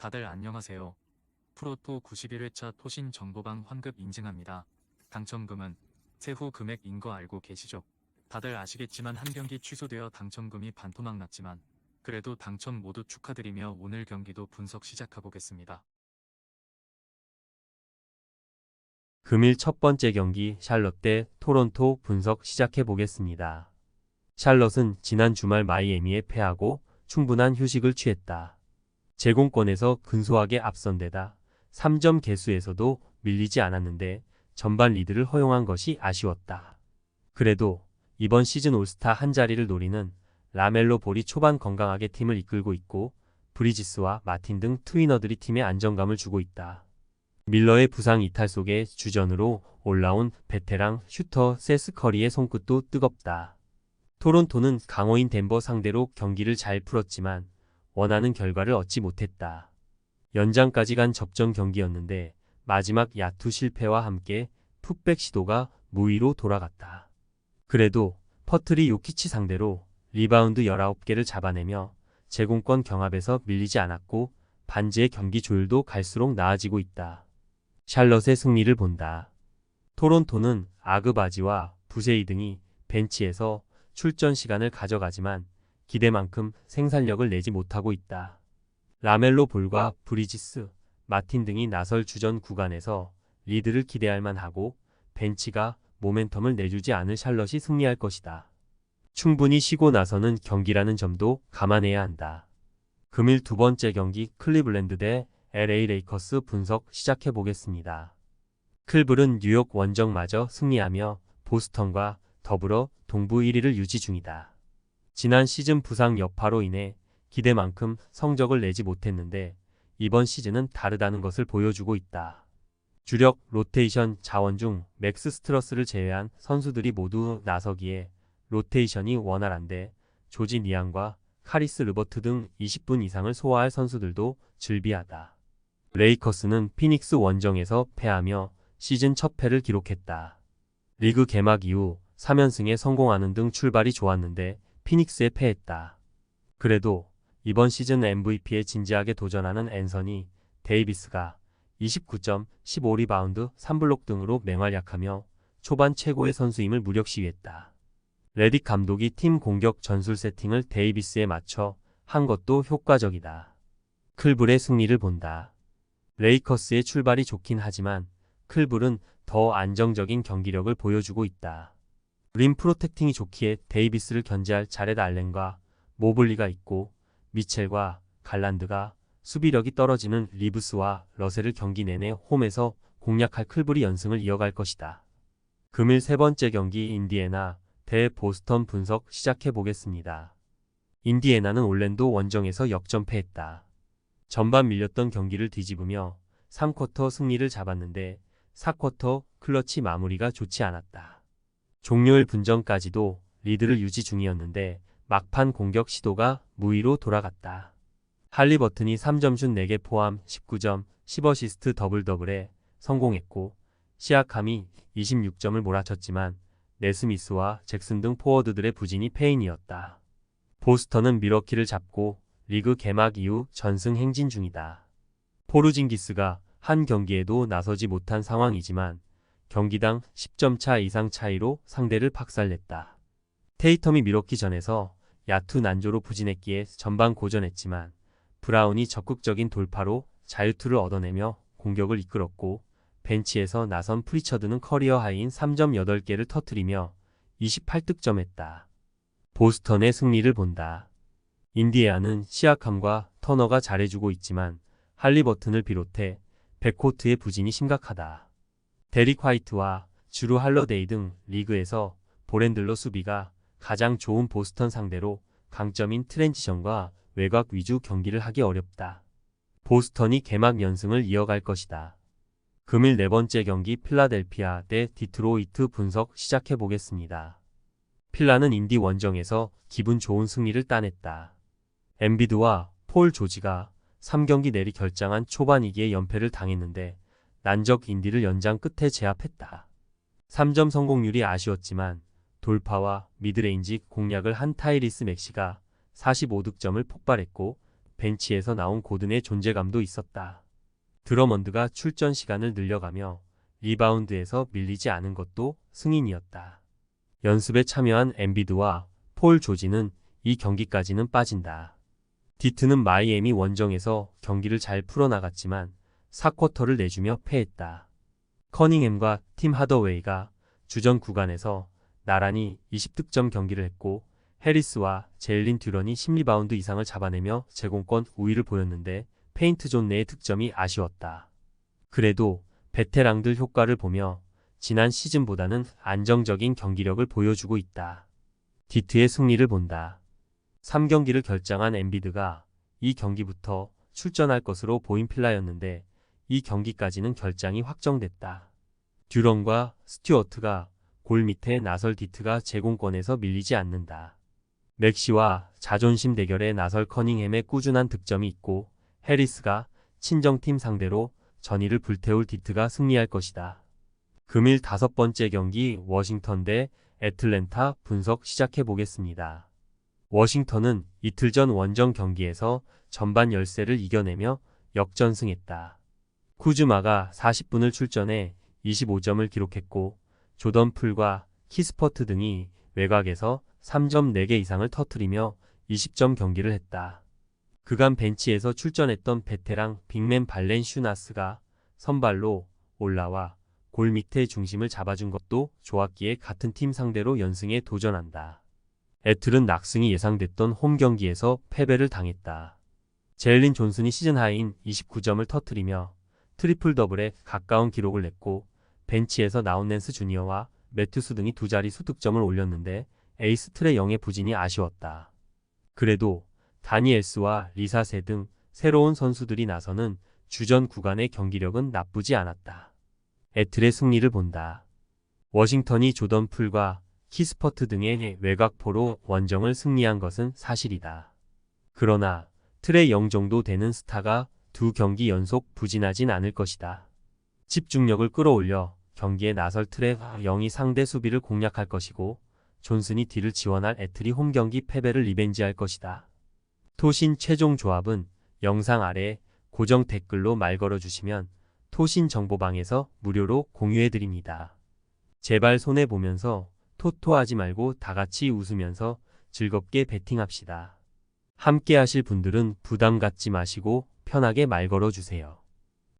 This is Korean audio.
다들 안녕하세요. 프로토 91회차 토신 정보방 환급 인증합니다. 당첨금은 세후 금액인 거 알고 계시죠? 다들 아시겠지만 한 경기 취소되어 당첨금이 반토막 났지만 그래도 당첨 모두 축하드리며 오늘 경기도 분석 시작해보겠습니다. 금일 첫 번째 경기 샬럿 대 토론토 분석 시작해 보겠습니다. 샬럿은 지난 주말 마이애미에 패하고 충분한 휴식을 취했다. 제공권에서 근소하게 앞선 데다 3점 개수에서도 밀리지 않았는데 전반 리드를 허용한 것이 아쉬웠다. 그래도 이번 시즌 올스타 한 자리를 노리는 라멜로 볼이 초반 건강하게 팀을 이끌고 있고 브리지스와 마틴 등 트위너들이 팀에 안정감을 주고 있다. 밀러의 부상 이탈 속에 주전으로 올라온 베테랑 슈터 세스 커리의 손끝도 뜨겁다. 토론토는 강호인 덴버 상대로 경기를 잘 풀었지만 원하는 결과를 얻지 못했다. 연장까지 간 접전 경기였는데 마지막 야투 실패와 함께 풋백 시도가 무위로 돌아갔다. 그래도 퍼트리 요키치 상대로 리바운드 19개를 잡아내며 제공권 경합에서 밀리지 않았고 반지의 경기 조율도 갈수록 나아지고 있다. 샬럿의 승리를 본다. 토론토는 아그바지와 부세이 등이 벤치에서 출전 시간을 가져가지만 기대만큼 생산력을 내지 못하고 있다. 라멜로 볼과 브리지스, 마틴 등이 나설 주전 구간에서 리드를 기대할 만하고 벤치가 모멘텀을 내주지 않을 샬럿이 승리할 것이다. 충분히 쉬고 나서는 경기라는 점도 감안해야 한다. 금일 두 번째 경기 클리블랜드 대 LA 레이커스 분석 시작해 보겠습니다. 클블은 뉴욕 원정마저 승리하며 보스턴과 더불어 동부 1위를 유지 중이다. 지난 시즌 부상 여파로 인해 기대만큼 성적을 내지 못했는데 이번 시즌은 다르다는 것을 보여주고 있다. 주력 로테이션 자원 중 맥스 스트러스를 제외한 선수들이 모두 나서기에 로테이션이 원활한데 조지 니안과 카리스 르버트 등 20분 이상을 소화할 선수들도 즐비하다. 레이커스는 피닉스 원정에서 패하며 시즌 첫 패를 기록했다. 리그 개막 이후 3연승에 성공하는 등 출발이 좋았는데 피닉스에 패했다. 그래도 이번 시즌 MVP에 진지하게 도전하는 앤서니 데이비스가 29점, 15리바운드, 3블록 등으로 맹활약하며 초반 최고의 선수임을 무력시했다. 레딕 감독이 팀 공격 전술 세팅을 데이비스에 맞춰 한 것도 효과적이다. 클블의 승리를 본다. 레이커스의 출발이 좋긴 하지만 클블은 더 안정적인 경기력을 보여주고 있다. 림 프로텍팅이 좋기에 데이비스를 견제할 자렛 알렌과 모블리가 있고 미첼과 갈란드가 수비력이 떨어지는 리브스와 러셀을 경기 내내 홈에서 공략할 클블이 연승을 이어갈 것이다. 금일 세 번째 경기 인디애나 대 보스턴 분석 시작해 보겠습니다. 인디애나는 올랜도 원정에서 역전패했다. 전반 밀렸던 경기를 뒤집으며 3쿼터 승리를 잡았는데 4쿼터 클러치 마무리가 좋지 않았다. 종료일 분전까지도 리드를 유지 중이었는데 막판 공격 시도가 무위로 돌아갔다. 할리버튼이 3점슛 4개 포함 19점, 10어시스트 더블더블에 성공했고 시아캄이 26점을 몰아쳤지만 네스미스와 잭슨 등 포워드들의 부진이 패인이었다. 보스턴은 미러키를 잡고 리그 개막 이후 전승 행진 중이다. 포르징기스가 한 경기에도 나서지 못한 상황이지만 경기당 10점 차 이상 차이로 상대를 박살냈다. 테이텀이 미러키 전에서 야투 난조로 부진했기에 전반 고전했지만 브라운이 적극적인 돌파로 자유투를 얻어내며 공격을 이끌었고 벤치에서 나선 프리처드는 커리어 하이인 3점 8개를 터뜨리며 28득점했다. 보스턴의 승리를 본다. 인디애나는 시아캄과 터너가 잘해주고 있지만 할리버튼을 비롯해 백코트의 부진이 심각하다. 데릭 화이트와 주루 할러데이 등 리그에서 볼핸들러 수비가 가장 좋은 보스턴 상대로 강점인 트랜지션과 외곽 위주 경기를 하기 어렵다. 보스턴이 개막 연승을 이어갈 것이다. 금일 네 번째 경기 필라델피아 대 디트로이트 분석 시작해 보겠습니다. 필라는 인디 원정에서 기분 좋은 승리를 따냈다. 엠비드와 폴 조지가 3경기 내리 결장한 초반이기에 연패를 당했는데 난적 인디를 연장 끝에 제압했다. 3점 성공률이 아쉬웠지만 돌파와 미드레인지 공략을 한 타이리스 맥시가 45득점을 폭발했고 벤치에서 나온 고든의 존재감도 있었다. 드러먼드가 출전 시간을 늘려가며 리바운드에서 밀리지 않은 것도 승인이었다. 연습에 참여한 엠비드와 폴 조지는 이 경기까지는 빠진다. 디트는 마이애미 원정에서 경기를 잘 풀어나갔지만 4쿼터를 내주며 패했다. 커닝햄과 팀 하더웨이가 주전 구간에서 나란히 20득점 경기를 했고 해리스와 제일린 듀런이 10리바운드 이상을 잡아내며 제공권 우위를 보였는데 페인트존 내의 득점이 아쉬웠다. 그래도 베테랑들 효과를 보며 지난 시즌보다는 안정적인 경기력을 보여주고 있다. 디트의 승리를 본다. 3경기를 결정한 엠비드가 이 경기부터 출전할 것으로 보인 필라였는데 이 경기까지는 결장이 확정됐다. 듀런과 스튜어트가 골 밑에 나설 디트가 제공권에서 밀리지 않는다. 맥시와 자존심 대결에 나설 커닝햄의 꾸준한 득점이 있고 해리스가 친정팀 상대로 전의를 불태울 디트가 승리할 것이다. 금일 5번째 경기 워싱턴 대 애틀랜타 분석 시작해 보겠습니다. 워싱턴은 이틀 전 원정 경기에서 전반 열세를 이겨내며 역전승했다. 쿠즈마가 40분을 출전해 25점을 기록했고 조던 풀과 키스퍼트 등이 외곽에서 3점 4개 이상을 터뜨리며 20점 경기를 했다. 그간 벤치에서 출전했던 베테랑 빅맨 발렌슈나스가 선발로 올라와 골 밑에 중심을 잡아준 것도 좋았기에 같은 팀 상대로 연승에 도전한다. 애틀은 낙승이 예상됐던 홈 경기에서 패배를 당했다. 제일린 존슨이 시즌 하이인 29점을 터뜨리며 트리플 더블에 가까운 기록을 냈고 벤치에서 나온 낸스 주니어와 매튜스 등이 두 자릿수 득점을 올렸는데 에이스 트레 영의 부진이 아쉬웠다. 그래도 다니엘스와 리사세 등 새로운 선수들이 나서는 주전 구간의 경기력은 나쁘지 않았다. 애틀의 승리를 본다. 워싱턴이 조던 풀과 키스퍼트 등의 외곽포로 원정을 승리한 것은 사실이다. 그러나 트레 영 정도 되는 스타가 두 경기 연속 부진하진 않을 것이다. 집중력을 끌어올려 경기에 나설 트레 영이 상대 수비를 공략할 것이고 존슨이 뒤를 지원할 애틀이 홈 경기 패배를 리벤지할 것이다. 토신 최종 조합은 영상 아래 고정 댓글로 말 걸어주시면 토신 정보방에서 무료로 공유해드립니다. 제발 손해보면서 토토하지 말고 다같이 웃으면서 즐겁게 베팅합시다. 함께 하실 분들은 부담 갖지 마시고 편하게 말 걸어주세요.